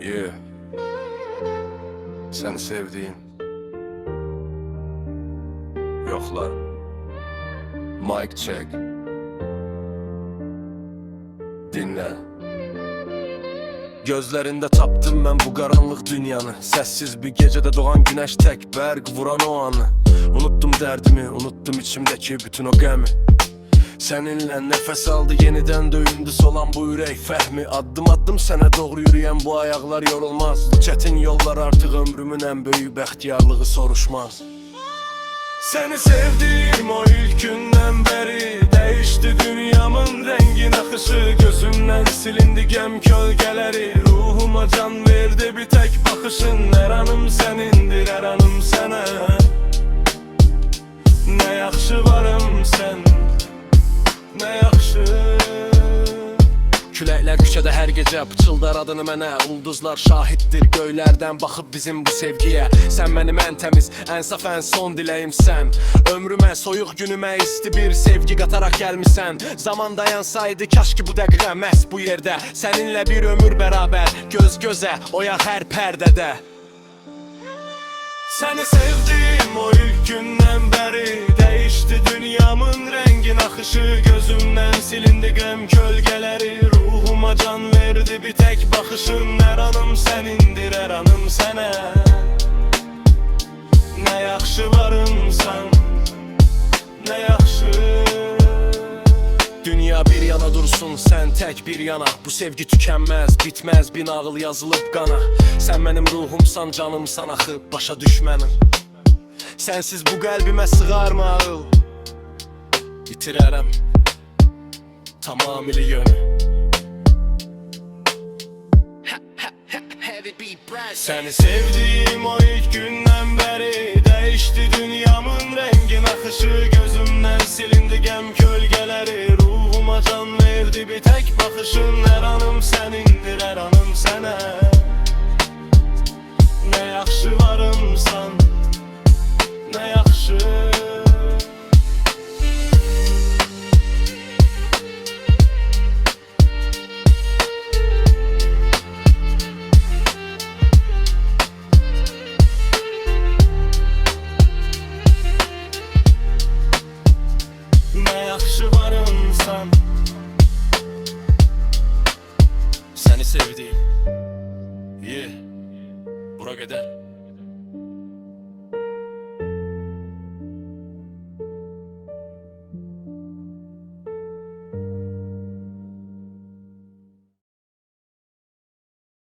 Yeah. Seni sevdiğim yoklar. Mic check. Dinle. Gözlerinde tapdım ben bu karanlık dünyanı. Sessiz bir gecede doğan güneş tek berk vuran o anı. Unuttum derdimi, unuttum içimdeki bütün o gemi. Seninle nefes aldı, yeniden döyündü solan bu yürek fehmi. Addım addım sana doğru yürüyen bu ayaklar yorulmaz. Bu çetin yollar artık ömrümün en büyük bəxtiyarlığı soruşmaz. Seni sevdiğim o ilk günden beri değişti dünyamın rengin akışı. Gözümden silindi gem gölgeleri, ruhuma can verdi bir tek bakışın. Her anım senindir, her anım sana. Ne yaxşı varım sen, ne yaxşı. Küləklər küçədə hər gecə pıçıldar adını mənə. Ulduzlar şahiddir göylərdən baxıb bizim bu sevgiyə. Sən mənim ən təmiz, ən saf, ən son diləyimsən. Ömrümə, soyuq günümə isti bir sevgi qataraq gəlmisən. Zaman dayansaydı kaş ki bu dəqiqə məhz bu yerdə. Səninlə bir ömür bərabər, göz gözə, oyaq hər pərdədə. Seni sevdiğim o ilk günden beri değişti dünyamın rengin akışı. Gözümden silindi gem gölgeleri, ruhuma can verdi bir tek bakışın. Her anım senindir, her anım sana. Ne yaxşı varımsan, ne yaxşı. Dünya bir yana dursun, sen tek bir yana. Bu sevgi tükenmez, bitmez, bin ağıl yazılıb qana. Sen benim ruhumsan, canımsan axı, başa düşmənim. Sensiz bu qəlbimə sığar mı ağıl? Bitirərəm tamamilə yönü. Seni sevdiğim o ilk günden beri değişti dünyamın rengin akışı. Gözümden silindi gem gölgeleri, ruhuma can verdi bir tek bakışın. Her anım senindir, her anım sana. Ne yaxşı varımsan, ne yaxşı. Ne yaxşı varımsan, seni sevdiğim. Yeah, bura qədər.